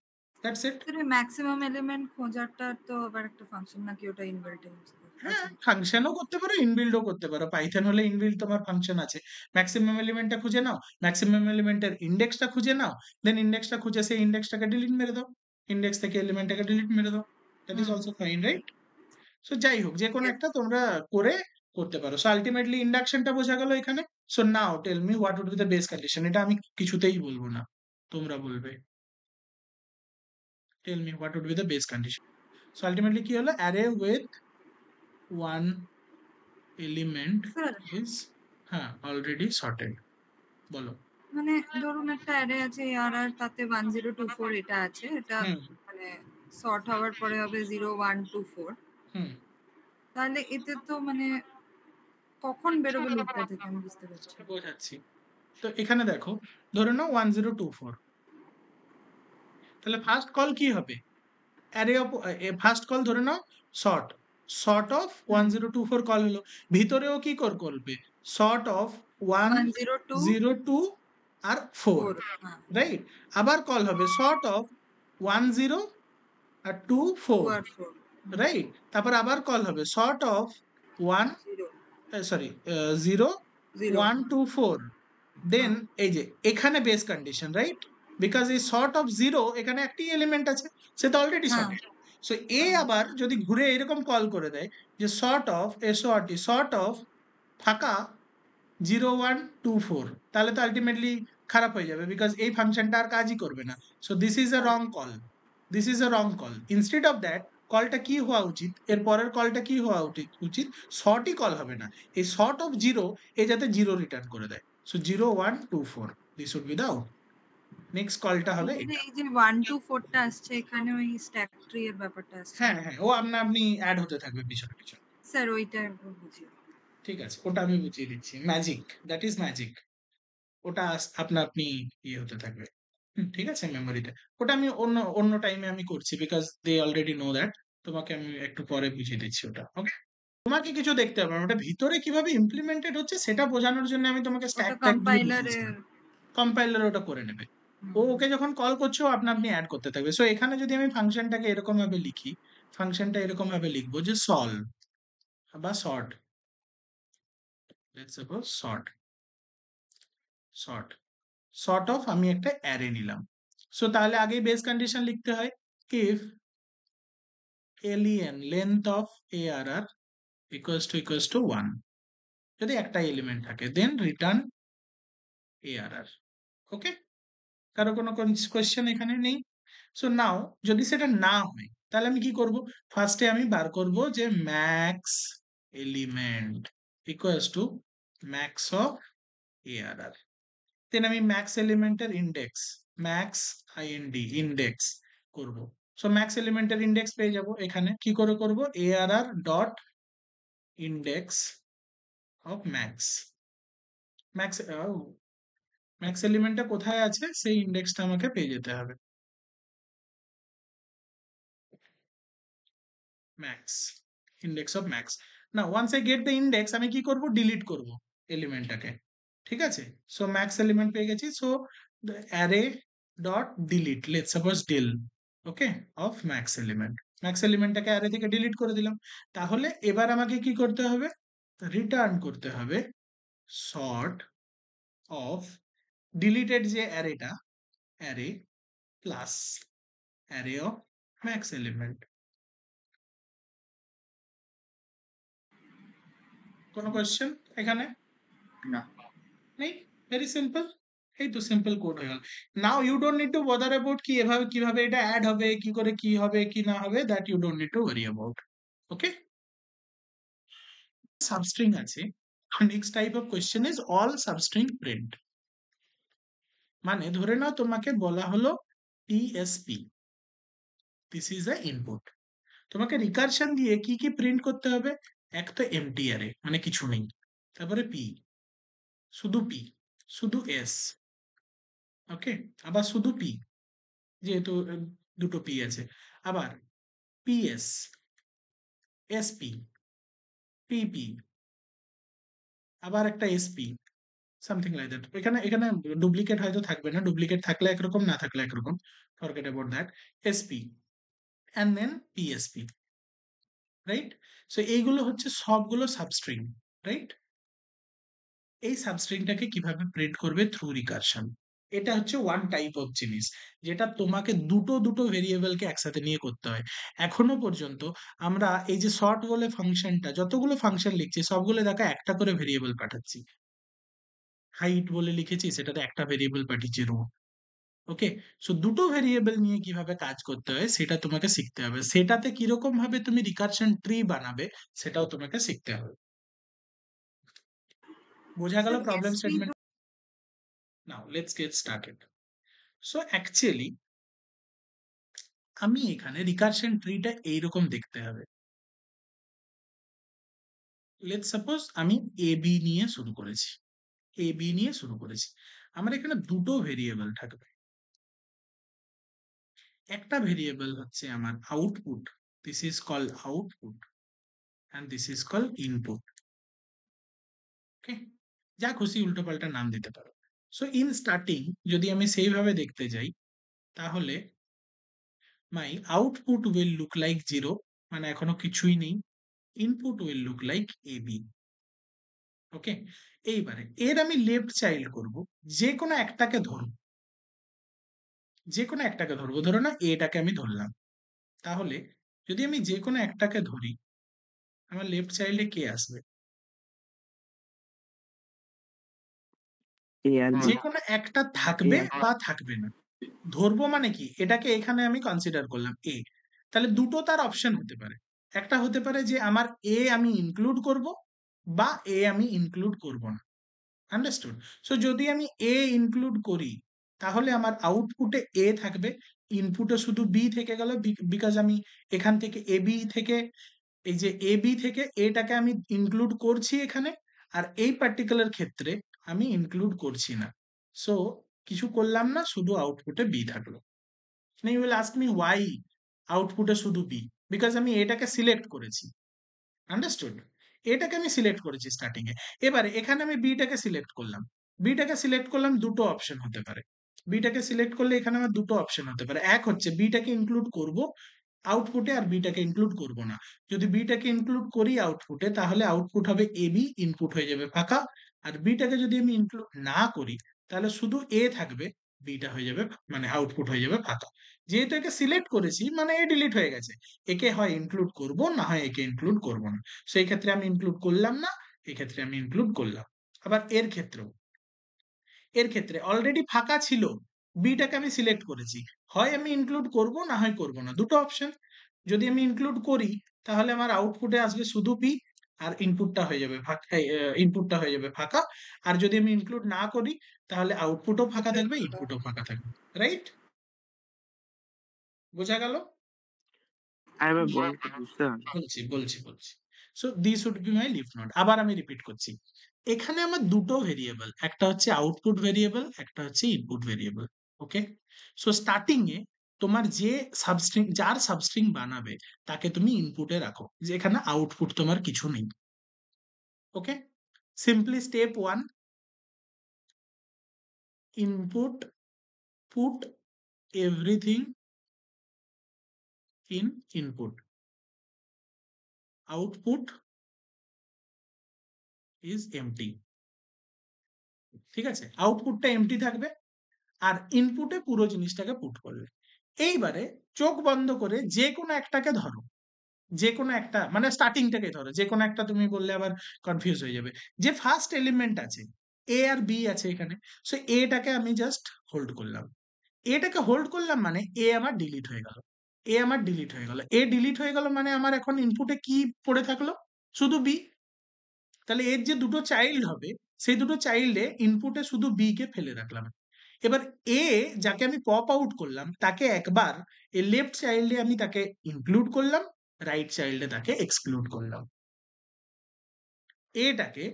দ্যাটস ইট। ম্যাক্সিমাম এলিমেন্ট খোঁজাটা তো আবার একটা ফাংশন নাকি ওটা ইনবিল্ট ইউজ করে? হ্যাঁ, ফাংশনও করতে পারো, ইনবিল্ডও করতে পারো। পাইথন হলে ইনবিল্ড তোমার ফাংশন আছে। ম্যাক্সিমাম এলিমেন্টটা খুঁজে নাও, ম্যাক্সিমাম এলিমেন্টের ইন্ডেক্সটা খুঁজে নাও, দেন ইন্ডেক্সটা খুঁজে সেই ইন্ডেক্সটাকে ডিলিট মেরে দাও, ইন্ডেক্স থেকে এলিমেন্টটাকে ডিলিট মেরে দাও, that is also fine, right? So যাই হোক, যে কোনো একটা তোমরা করে করতে পারো। সো আলটিমেটলি ইন্ডাকশনটা বোঝা গেল এখানে। So now tell me what would be the base condition. এটা আমি কিছুতেই বলবো না, তোমরা বলবে। Tell me what would be the base condition. So ultimately কি হলো? Array with one element sir, is, হ্যাঁ, অলরেডি সর্টেড। বলো। মানে ধরুন একটা অ্যারে আছে আর আর তাতে 1024 এটা আছে, এটা হুম মানে সর্ট হওয়ার পরে হবে 0124। হুম তাহলে এতে তো মানে কখন বেরোবে লুপটা থেকে আমি বুঝতে পারছি না। বোঝাচ্ছি। তো এখানে দেখো, ধরে নাও 1024, তাহলে ফার্স্ট কল কি হবে? অ্যারে অফ ফার্স্ট কল ধরে নাও শর্ট অফ হুম 1024 কল হলো, ভিতরেও কি করবে? শর্ট অফ 102 102 আর 4, 4 হ্যাঁ রাইট? আবার কল হবে শর্ট অফ 10 আর 2 2 4, আর 4 রাইট? তারপর আবার কল হবে শর্ট অফ 1 0 সরি 0 0 1 2 4, দেন হ্যাঁ এই যে এখানে বেস কন্ডিশন, রাইট? বিকজ এই শর্ট অফ 0 এখানে একটি এলিমেন্ট আছে, সে তো অলরেডি হ্যাঁ শর্টেড। সো এ হ্যাঁ আবার যদি ঘুরে এরকম কল করে দেয় যে শর্ট অফ এসওআরটি শর্ট অফ ফাঁকা 0124, তাহলে তো আলটিমেটলি খারাপ হয়ে যাবে, বিকজ এই ফাংশনটা আর কাজই করবে না। So this is a wrong call, this is a wrong call. Instead of that কলটা কি হওয়া উচিত, এর পরের কলটা কি হওয়া উচিত? শর্টই কল হবে না, এই শর্ট অফ 0 এ যাতে 0 রিটার্ন করে দেয়। So 0124, this would be the out. Next কলটা হবে এখানে এটা। এই যে 1 2 4 টা আসছে এখানে ওই স্ট্যাক ট্রি এর ব্যাপারটা আসছে হ্যাঁ হ্যাঁ, ও আপনি অ্যাড হতে থাকবে পিছনে পিছনে। স্যার ওইটা একবার বুঝিয়ে ঠিক আছে, ওটা আমি বুঝিয়ে দিচ্ছি। Magic, that is magic. ওটা আপনি ইয়ে হতে থাকবে। ঠিক আছে, মেমোরিতে। ওটা আমি অন্য অন্য টাইমে আমি করছি, because they already know that. তোমাকে আমি একটু পরে বুঝিয়ে দিচ্ছি ওটা, ওকে? তোমাকে কিছু দেখতে হবে না, ওটা ভিতরে কিভাবে ইমপ্লিমেন্টেড হচ্ছে সেটা বোঝানোর জন্য আমি তোমাকে স্ট্যাক ওটা ট্যাগ দিয়ে কম্পাইলারে বুঝিয়েছিলাম। কম্পাইলার ওটা করে নেবে। ওকে যখন কল করছো আপনি অ্যাড করতে থাকবে। সো এখানে যদি আমি ফাংশনটাকে এরকম ভাবে লিখি, ফাংশনটা এরকম ভাবে লিখবো যে সলভ বা sort, let's suppose sort sort of আমি একটা অ্যারে নিলাম। সো তাহলে আগেই বেস কন্ডিশন লিখতে হয়, if len length of arr equals to 1, যদি একটা এলিমেন্ট থাকে, দেন রিটার্ন arr, ওকে? কারো কোনো কোয়েশ্চেন এখানে নেই? সো নাও যদি সেটা না হয় তাহলে আমি কি করব? ফার্স্টে আমি বার করব যে max element equals to max of arr, then আমি ম্যাক্স এলিমেন্টের ইন্ডেক্স ম্যাক্স ইন্ডেক্স করব। সো ম্যাক্স এলিমেন্টের ইন্ডেক্স পেয়ে যাব। এখানে কি করে করব? arr dot index of max, max max এলিমেন্টটা কোথায় আছে সেই ইন্ডেক্সটা আমাকে পেয়ে যেতে হবে। Max, index of max. না, once I get the index আমি কি করব? ডিলিট করব এলিমেন্টটাকে। ঠিক আছে, সো ম্যাক্স এলিমেন্ট পেয়ে গেছি। So the array dot delete, let's suppose del, okay, of max element. Max এলিমেন্টটাকে অ্যারে থেকে ডিলিট করে দিলাম। তাহলে এবার আমাকে কি করতে হবে? রিটার্ন করতে হবে সর্ট অফ ডিলিটেড যে অ্যারেটা, array plus array of max element. কোনো কোয়েশ্চেন এখানে না নেই? Very simple. এই তো সিম্পল কোড হয়ে গেল। Now you don't need to bother about কি এভাবে কিভাবে এটা অ্যাড হবে, কি করে কি হবে কি না হবে, that you don't need to worry about, okay? Substring আছে। Next type of question is all substring print. মানে ধরে নাও তোমাকে বলা হলো TSP, this is the input. তোমাকে রিকারশন দিয়ে কি কি প্রিন্ট করতে হবে? এক তো এমটি অ্যারে, মানে কিছু নেই, তারপরে পি, শুধু শুধু এস, ওকে, আবার শুধু পি, যেহেতু দুটো পি আছে, আবার পিএস, এসপি, পিপি, আবার একটা এসপি, সামথিং লাইক দ্যাট। এখানে এখানে ডুপ্লিকেট হয়তো থাকবে না, ডুপ্লিকেট থাকলে একরকম না থাকলে একরকম, forget about that. SP and then PSP, right? So এইগুলো হচ্ছে সবগুলো সাবস্ট্রিং, রাইট? এই সাবস্ট্রিংটাকে কিভাবে প্রিন্ট করবে? Through recursion. এটা হচ্ছে ওয়ান টাইপ অফ জিনিস, যেটা তোমাকে দুটো দুটো ভেরিয়েবলকে একসাথে নিয়ে করতে হয়। এখনো পর্যন্ত আমরা এই যে সর্ট বলে ফাংশনটা, যতগুলো ফাংশন লিখছি সবগুলো দেখা একটা করে ভেরিয়েবল পাঠাচ্ছি। হাইট বলে লিখেছি, সেটাতে একটা ভেরিয়েবল পাঠিয়েছি রো, ওকে? সো দুটো ভেরিয়েবল নিয়ে কিভাবে কাজ করতে হয় সেটা তোমাকে শিখতে হবে। সেটাতে কিরকম ভাবে তুমি রিকারশন ট্রি বানাবে সেটাও তোমাকে শিখতে হবে। বোঝা গেল sir problem SP statement? Now let's get started. So actually আমি এখানে রিকারশন ট্রিটা এইরকম দেখতে হবে। লেটস সাপোজ আমি এ বি নিয়ে শুরু করেছি, এ বি নিয়ে শুরু করেছি। আমার এখানে দুটো ভেরিয়েবল থাকবে। একটা ভেরিয়েবল হচ্ছে আমার output, this is called output, and this is called input. Okay, যা খুশি উল্টো পাল্টা নাম দিতে পারো। সো ইন স্টার্টিং যদি আমি সেইভাবে দেখতে যাই, তাহলে my output will look like 0, মানে এখনো কিছুই নেই। Input will look like a b. Okay, এইবারে এর আমি লেফট চাইল্ড করব, যে কোনো একটাকে ধরবো, যে কোনো একটাকে ধরবো। ধরো না এটাকে আমি ধরলাম, তাহলে যদি আমি যে কোনো একটাকে ধরি, আমার লেফট চাইল্ডে কে আসবে? এ আর বি। যে কোনো একটা থাকবে বা থাকবে না। ধরবো মানে কি, এটাকে এখানে আমি কনসিডার করলাম এ, তাহলে দুটো তার অপশন হতে পারে। একটা হতে পারে যে আমার এ আমি ইনক্লুড করব, বা এ আমি ইনক্লুড করব না। আন্ডারস্টুড? সো যদি আমি এ ইনক্লুড করি, তাহলে আমার আউটপুটে এ থাকবে, ইনপুটে শুধু বি থেকে গেল, বিকজ আমি এখান থেকে এ বি থেকে, এই যে এ বি থেকে এটাকে আমি ইনক্লুড করছি এখানে, আর এই পার্টিকুলার ক্ষেত্রে আমি ইনক্লুড করছি না। সো কিছু করলাম না, শুধু আউটপুটে বি থাকলো। Now you will ask me why আউটপুটে শুধু বি, বিকজ আমি এটাকে সিলেক্ট করেছি। আন্ডারস্টুড? এটাকে আমি সিলেক্ট করেছি স্টার্টিং এ। এবারে এখানে আমি বিটাকে সিলেক্ট করলাম, বিটাকে সিলেক্ট করলাম, দুটো অপশন হতে পারে। বিটাকে সিলেক্ট করলে এখানে আমার দুটো অপশন হতে পারে, এক হচ্ছে বিটাকে ইনক্লুড করব আউটপুটে, আর বিটাকে ইনক্লুড করব না। যদি বিটাকে ইনক্লুড করি আউটপুটে, তাহলে আউটপুট হবে এ বি, ইনপুট হয়ে যাবে ফাঁকা। আর বিটাকে যদি আমি ইনক্লুড না করি, তাহলে শুধু এ থাকবে, বিটা হয়ে যাবে, মানে আউটপুট হয়ে যাবে ফাঁকা। যেহেতু একে সিলেক্ট করেছি, মানে এ ডিলিট হয়ে গেছে। একে হয় ইনক্লুড করব, না হয় একে ইনক্লুড করব না। সেই ক্ষেত্রে আমি ইনক্লুড করলাম না, এক্ষেত্রে আমি ইনক্লুড করলাম। আবার এর ক্ষেত্রেও, এর ক্ষেত্রে অলরেডি ফাঁকা ছিল, বিটাকে আমি সিলেক্ট করেছি, হয় আমি ইনক্লুড করব, না হয় করব না, দুটো অপশন। যদি আমি ইনক্লুড করি, তাহলে আমার আউটপুটে আসবে শুধু বি, আর ইনপুটটা হয়ে যাবে ফাঁকা, ইনপুটটা হয়ে যাবে ফাঁকা। আর যদি আমি ইনক্লুড না করি, তাহলে আউটপুটও ফাঁকা থাকবে, ইনপুটও ফাঁকা থাকবে। রাইট? বোঝা গেল? আরেকবার বল তো, বুঝতে হবে। বলছি। So this would be my leaf node. আবার আমি রিপিট করছি, এখানে আমার দুটো ভেরিয়েবল, একটা হচ্ছে আউটপুট ভেরিয়েবল, একটা হচ্ছে ইনপুট ভেরিয়েবল। ওকে, সো স্টার্টিং এ তোমার যে সাবস্ট্রিং, যার সাবস্ট্রিং বানাবে, তাকে তুমি ইনপুটে রাখো, যে এখানে আউটপুট তোমার কিছু নেই। Okay, simply step 1, input, put everything in input, output is empty. ঠিক আছে, আউটপুটটা এমটি থাকবে, আর ইনপুটে পুরো জিনিসটাকে পুট করলে। এইবারে চোখ বন্ধ করে যে কোনো একটাকে ধরো, যে কোনো একটা, মানে স্টার্টিংটাকে ধরো, যে কোনো একটা। তুমি বললে আবার কনফিউজ হয়ে যাবে। যে ফার্স্ট এলিমেন্ট আছে, এ আর বি আছে এখানে, সো এটাকে আমি জাস্ট হোল্ড করলাম। এটাকে হোল্ড করলাম মানে এ আমার ডিলিট হয়ে গেল, এ আমার ডিলিট হয়ে গেল, এ ডিলিট হয়ে গেল, মানে আমার এখন ইনপুটে কি পড়ে থাকলো? শুধু বি। তাহলে এর যে দুটো চাইল্ড হবে, সেই দুটো চাইল্ডে ইনপুটে শুধু বি কে ফেলে রাখলাম। এবার এ, যাকে আমি পপ আউট করলাম, তাকে একবার এই লেফট চাইল্ডে আমি তাকে ইনক্লুড করলাম, রাইট চাইল্ডে তাকে এক্সক্লুড করলাম। এটাকে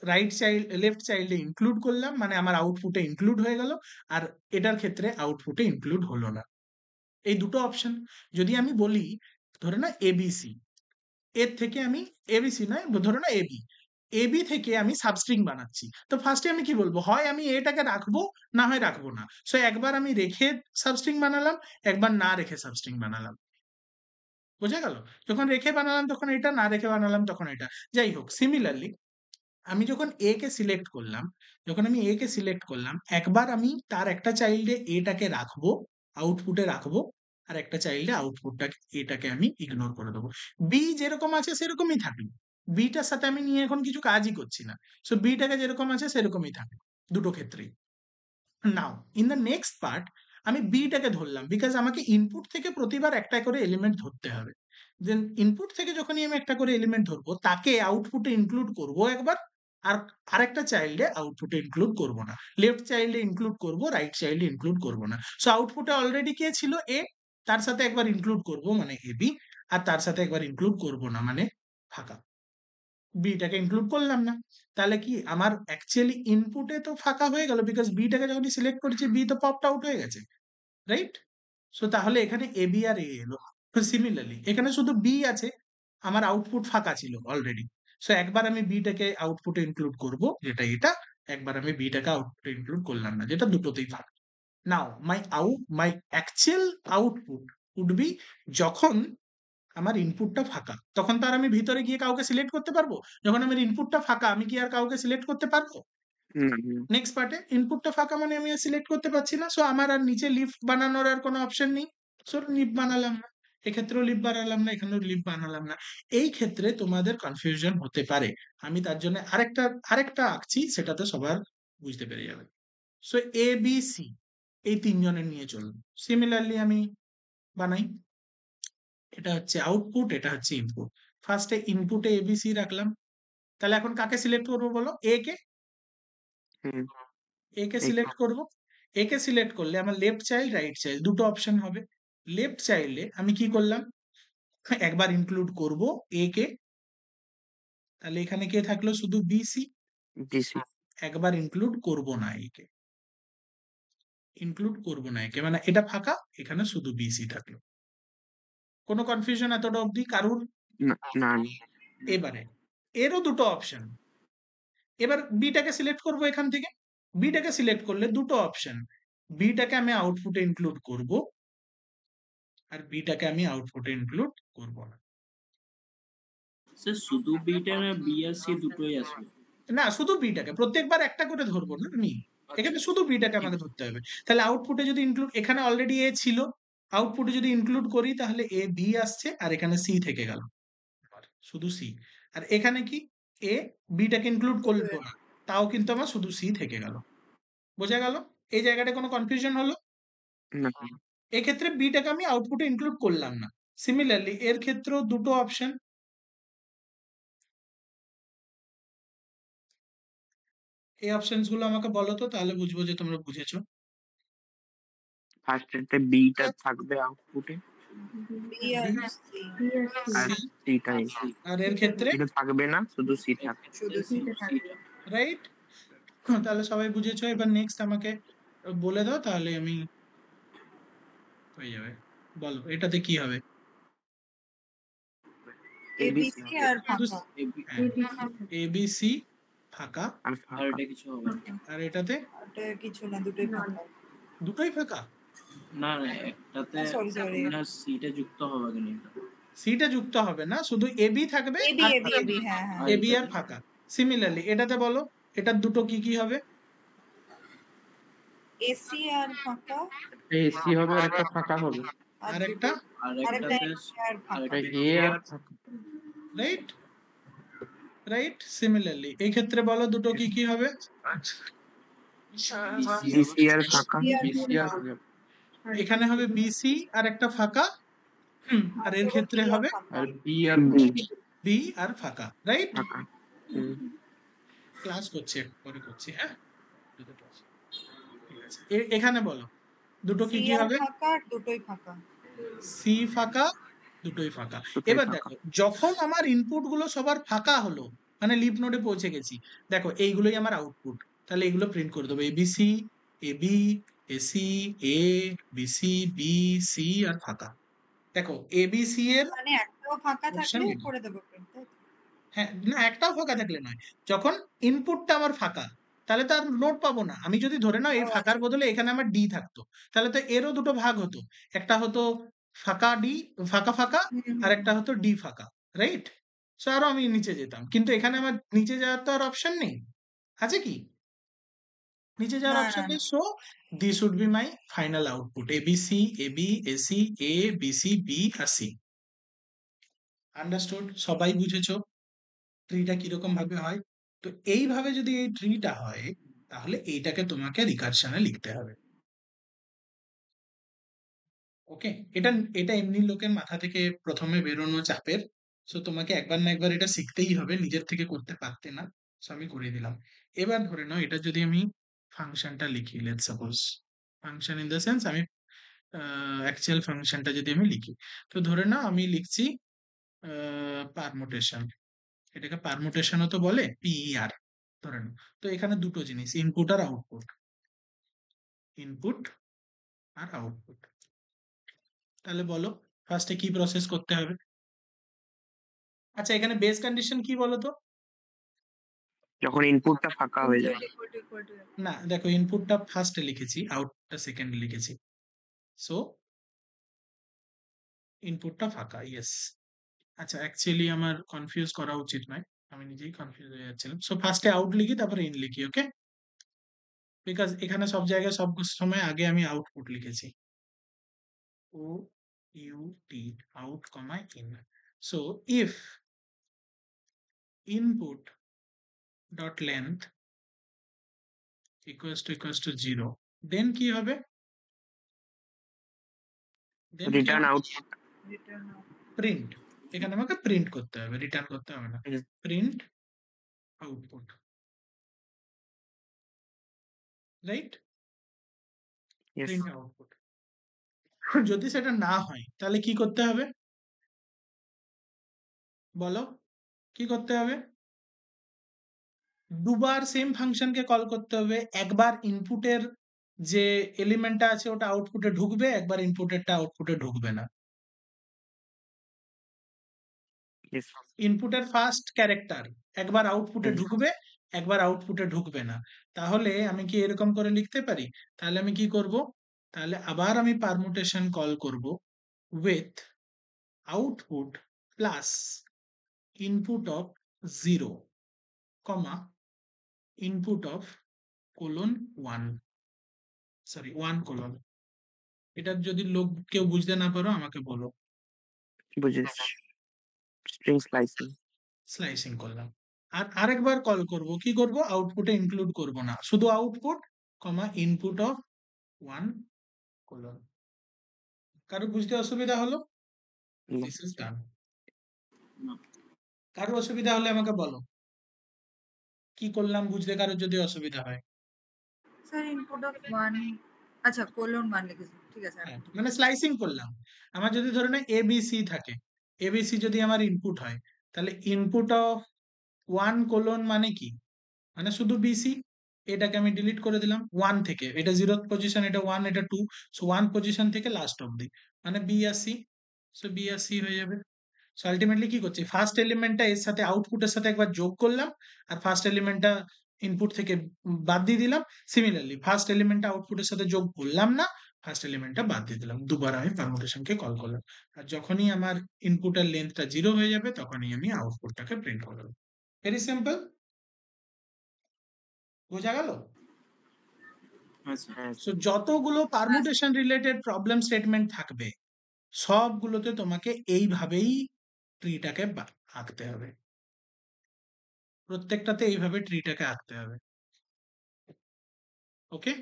রাইট চাইল্ড, লেফট চাইল্ডে ইনক্লুড করলাম, মানে আমার আউটপুটে ইনক্লুড হয়ে গেল। আর এটার ক্ষেত্রে আউটপুটে ইনক্লুড হলো না। এই দুটো অপশন। যদি আমি বলি, ধরে না এবিসি, এর থেকে আমি, এবিসি নয়, ধরো না এবি, এবি থেকে আমি সাবস্ট্রিং বানাচ্ছি, তো ফার্স্টে আমি কি বলবো, হয় আমি এটাকে রাখবো, না হয় রাখবো না। সো একবার আমি রেখে সাবস্ট্রিং বানালাম, একবার না রেখে সাবস্ট্রিং বানালাম। বোঝা গেল? যখন রেখে বানালাম তখন এটা, না রেখে বানালাম তখন এটা। যাই হোক, সিমিলারলি আমি যখন এ কে সিলেক্ট করলাম, যখন আমি এ কে সিলেক্ট করলাম, একবার আমি তার একটা চাইল্ডে এটাকে রাখবো, আউটপুটে রাখবো, আর একটা চাইল্ডে আউটপুটটাকে, এটাকে আমি ইগনোর করে দেবো। বি যেরকম আছে সেরকমই থাকলো, বিটার সাথে আমি নিয়ে এখন কিছু কাজই করছি না। সো বিটাকে যেরকম আছে সেরকমই থাকলো দুটো ক্ষেত্রেই। নাও ইন দ্য নেক্সট পার্ট, আমি বিটাকে ধরলাম, বিকজ আমাকে ইনপুট থেকে প্রতিবার একটা করে এলিমেন্ট ধরতে হবে। দেন ইনপুট থেকে যখনই আমি একটা করে এলিমেন্ট ধরবো, তাকে আউটপুটে ইনক্লুড করব একবার, আর আরেকটা চাইল্ডে আউটপুটে ইনক্লুড করব না। লেফট চাইল্ডে ইনক্লুড করব, রাইট চাইল্ডে ইনক্লুড করব না। সো আউটপুটে অলরেডি কে ছিল, এ, তার সাথে একবার ইনক্লুড করব মানে এ বি, আর তার সাথে একবার ইনক্লুড করব না মানে ফাঁকা। বিটাকে ইনক্লুড করলাম না। তাহলে কি আমার অ্যাকচুয়ালি ইনপুটে তো ফাঁকা হয়ে গেল, বিকজ বিটাকে যখনই সিলেক্ট করেছি বি তো পপড আউট হয়ে গেছে, রাইট? সো তাহলে এখানে এ বি আর এ এলো। সিমিলারলি এখানে শুধু বি আছে, আমার আউটপুট ফাঁকা ছিল অলরেডি। সো একবার আমি বিটাকে আউটপুটে ইনক্লুড করব, যেটা এটা। একবার আমি বিটাকে আউটপুটে ইনক্লুড করলাম না, যেটা দুটোতেই ফাঁকা। নাও মাই অ্যাকচুয়াল আউটপুট উড বি, যখন আমার ইনপুটটা ফাঁকা, তখন তো আর আমি ভিতরে গিয়ে কাউকে সিলেক্ট করতে পারবো? যখন আমার ইনপুটটা ফাঁকা, আমি কি আর কাউকে সিলেক্ট করতে পারবো? না, না। নেক্সট পার্টে ইনপুটটা ফাঁকা মানে আমি আর সিলেক্ট করতে পারছি না, সো আমার আর নিচে লিফট বানানোর আর কোনো অপশন নেই। সো লিফট বানালাম না, এক্ষেত্রেও লিফট বানালাম না, এখানেও লিফট বানালাম না। এই ক্ষেত্রে তোমাদের কনফিউশন হতে পারে, আমি তার জন্য আরেকটা আঁকছি, সেটাতে সবার বুঝতে পেরে যাবে। সো এ বি সি এই তিনজনের নিয়ে চলবে। সিমিলারলি আমি বানাই, এটা হচ্ছে আউটপুট, এটা হচ্ছে ইনপুট। ফার্স্টে ইনপুটে এবিসি রাখলাম, তাহলে এখন কাকে সিলেক্ট করবো বলো? এ কে। হুম, এ কে এই তো। সিলেক্ট করব। এ কে সিলেক্ট করলে আমার লেফট চাইল্ড রাইট চাইল্ড দুটো অপশন হবে। লেফট চাইল্ডে আমি কি করলাম, একবার ইনক্লুড করব এ কে, তাহলে এখানে কে থাকলো? শুধু বিসি। BC। একবার ইনক্লুড করব না একে, ইনক্লুড করব না একে, মানে এটা ফাঁকা, এখানে শুধু বিসি থাকলো। কোনো কনফিউশন এতটা অবধি কারুর? না, না, না। এবারে এরও দুটো অপশন, এবার বিটাকে সিলেক্ট করব এখান থেকে। বিটাকে সিলেক্ট করলে দুটো অপশন, বিটাকে আমি আউটপুটে ইনক্লুড করব, আর বিটাকে আমি আউটপুটে ইনক্লুড করব না। স্যার শুধু বিটা না বি আর সি দুটোই আসবে? না, শুধু বিটাকে, প্রত্যেকবার একটা করে ধরবো না আমি, এখানে শুধু বিটাকে আমাকে ধরতে হবে। তাহলে আউটপুটে যদি ইনক্লুড, এখানে অলরেডি এ ছিল, আউটপুটে যদি ইনক্লুড করি তাহলে এ বি আসছে, আর এখানে সি থেকে গেল, শুধু সি। আর এখানে কি, এ বিটাকে ইনক্লুড করলো না, তাও কিন্তু আমার শুধু সি থেকে গেল। বোঝা গেল? এই জায়গাটা কোনো কনফিউশন হলো? না, এক্ষেত্রে বিটাকে আমি আউটপুটে ইনক্লুড করলাম না। সিমিলারলি এর ক্ষেত্রেও দুটো অপশন, এই অপশনস গুলো আমাকে বলো তো, তাহলে বুঝবো যে তোমরা বুঝেছো। ফার্স্ট এতে বিটা থাকবে আউটপুটে, বি আর সি, আর সি, সিটা আর এর ক্ষেত্রে এটা থাকবে না, শুধু সি থাকবে। শুধু সি। রাইট? তাহলে সবাই বুঝেছো। এবার নেক্সট আমাকে বলে দাও, তাহলে আমি হয়ে যাবে। বলো এটাতে কি হবে? এ বি ABC সি আর ফাঁকা। এ বি সি ফাঁকা, আর আর ফাঁকা। এটা কিছু হবে না? আর এটাতে ওটা কিছু না, দুটোই ফাঁকা। দুটোই ফাঁকা। না না, একটাতে সরি না, সিটা যুক্ত হবে কেন? সিটা যুক্ত হবে না, শুধু এ বি থাকবে, A B R A B A B, হ্যাঁ হ্যাঁ। এ বি আর ফাঁকা। সিমিলারলি এটাতে বলো, এটার দুটো কি কি হবে? এসি আর ফাঁকা, এসি হবে আর একটা ফাঁকা হবে, আর একটা আর আরেকটা একটাতে আর ফাঁকা। এ আর ফাঁকা। Right, right. সিমিলারলি এই ক্ষেত্রে বলো দুটো কি কি হবে? BC আর ফাঁকা। বিসি আর ফাঁকা। এখানে হবে বিসি আর একটা ফাঁকা, আর এর ক্ষেত্রে হবে আর বি আর বি আর ফাঁকা, রাইট? ফাঁকা। ক্লাস করছি, পরে করছি, হ্যাঁ। ঠিক আছে, এখানে বলো দুটো কি সি কি আর হবে? ফাঁকা, দুটোই ফাঁকা। সি ফাঁকা, দুটোই ফাঁকা। দুটোই এবার ফাঁকা। দেখো, যখন আমার ইনপুট গুলো সবার ফাঁকা হলো, মানে লিভ নোডে পৌঁছে গেছি, দেখো এইগুলোই আমার আউটপুট, তাহলে এগুলো প্রিন্ট করে দেবো। ABC, AB, AC, A, BC, B, C আর ফাঁকা। দেখো এবিসি এর মানে একটাও ফাঁকা Option থাকলেও এটা। করে দেবো প্রিন্ট। হ্যাঁ, না একটাও ফাঁকা থাকলে নয়, যখন ইনপুটটা আমার ফাঁকা, তাহলে তো আর নোট পাবো না। আমি যদি ধরে নাও এই ও ফাঁকার আচ্ছা। বদলে এখানে আমার ডি থাকতো, তাহলে তো এরও দুটো ভাগ হতো, একটা হতো ফাঁকা ডি, ফাঁকা ফাঁকা, আর একটা হতো ডি ফাঁকা, রাইট? সো আরো আমি নিচে যেতাম, কিন্তু এখানে আমার নিচে যাওয়ার তো আর অপশন নেই, আছে কি? নিচে যাওয়ার না অপশন না নেই। না, so this would be my final output, ABC, AB, AC, A, BC, B আর সি। আন্ডারস্টুড? সবাই বুঝেছো ট্রিটা কিরকম ভাবে হয়? তো এইভাবে যদি এই ট্রিটা হয়, তাহলে এইটাকে তোমাকে রিকারশনে লিখতে হবে। ওকে, এটা এটা এমনি লোকের মাথা থেকে প্রথমে বেরোনো চাপের। সো তোমাকে একবার না একবার এটা শিখতেই হবে, নিজের থেকে করতে পারতে না। সো আমি করে দিলাম। এবার ধরে নাও এটা যদি আমি ফাংশনটা লিখি, let's suppose function in the sense আমি অ্যাকচুয়াল ফাংশনটা যদি আমি লিখি, তো ধরে নাও আমি লিখছি পারমুটেশন, এটাকে পারমুটেশনও তো বলে, পিইআর ধরে নাও। তো এখানে দুটো জিনিস, ইনপুট আর আউটপুট, ইনপুট আর আউটপুট। তাহলে বলো ফার্স্টে কি প্রসেস করতে হবে? আচ্ছা এখানে বেস কন্ডিশন কি বলো তো? যখন ইনপুটটা ফাঁকা হয়ে যায়। equal to না দেখো, ইনপুটটা ফার্স্টে লিখেছি, আউটপুটটা সেকেন্ডে লিখেছি। সো ইনপুটটা ফাঁকা, ইয়েস। আচ্ছা অ্যাকচুয়ালি আমার কনফিউজ করা উচিত নয়, আমি নিজেই কনফিউজ হয়ে যাচ্ছিলাম। সো ফার্স্টে আউট লিখি তারপরে ইন লিখি, ওকে? বিকজ এখানে সব জায়গায় সব সময় আগে আমি আউটপুট লিখেছি, O U T, out comma in. So if input dot length equals to 0, then কি হবে? Return output. return out. Print. এখানে আমাকে প্রিন্ট করতে হবে, রিটার্ন করতে হবে না। Hmm. Print output, right? Yes. Print output. যদি সেটা না হয় তাহলে কি করতে হবে বলো? কি করতে হবে? দুবার সেম ফাংশনকে কল করতে হবে। একবার ইনপুটের যে এলিমেন্টটা আছে ওটা আউটপুটে ঢুকবে, একবার ইনপুটেরটা আউটপুটে ঢুকবে না। Yes. ইনপুটের ফার্স্ট ক্যারেক্টার একবার আউটপুটে হুম। ঢুকবে, একবার আউটপুটে ঢুকবে না। তাহলে আমি কি এরকম করে লিখতে পারি? তাহলে আমি কি করব? তাহলে আবার আমি পারমুটেশন কল করব with output plus input of 0, comma input of colon 1, sorry 1 colon. এটা যদি লোক কেউ বুঝতে না পারো আমাকে বলো। বুঝেছি। String slicing. স্লাইসিং করলাম। আর আরেকবার কল করব, কি করব? আউটপুটে ইনক্লুড করব না, শুধু output comma input of 1 colon. কারো বুঝতে অসুবিধা হলো? This is done. না। কারো অসুবিধা হলে আমাকে বলো, কি করলাম বুঝতে কারোর যদি অসুবিধা হয়। স্যার ইনপুট অফ 1, আচ্ছা কোলন 1 লিখেছি, ঠিক আছে হ্যাঁ, এখন ঠিক মানে আছে। স্লাইসিং করলাম। আমার যদি ধরে না এবিসি থাকে, এবিসি যদি আমার ইনপুট হয়, তাহলে ইনপুট অফ 1 কোলন মানে কি? মানে শুধু বিসি। এটাকে আমি ডিলিট করে দিলাম 1 থেকে, এটা 0th পজিশন, এটা 1, এটা 2। সো 1 পজিশন থেকে লাস্ট অবধি মানে বি আর সি। সো বি আর সি হয়ে যাবে। সো আলটিমেটলি কি করছি? ফার্স্ট এলিমেন্টটা এর সাথে আউটপুটের সাথে একবার যোগ করলাম, আর ফার্স্ট এলিমেন্টটা ইনপুট থেকে বাদ দিয়ে দিলাম। সিমিলারলি ফার্স্ট এলিমেন্টটা আউটপুটের সাথে যোগ করলাম না, ফার্স্ট এলিমেন্টটা বাদ দিয়ে দিলাম। দুবার আমি পারমুটেশনকে কল করলাম। আর যখনই আমার ইনপুটের লেন্থটা 0 হয়ে যাবে তখনই আমি আউটপুটটাকে প্রিন্ট করলাম। Very simple. বোঝা গেল? হ্যাঁ স্যার। হ্যাঁ। সো যতগুলো পারমুটেশন রিলেটেড প্রবলেম স্টেটমেন্ট থাকবে সবগুলোতে তোমাকে এইভাবেই ট্রিটাকে আঁকতে হবে, প্রত্যেকটাতে এইভাবে ট্রিটাকে আঁকতে হবে। ওকে?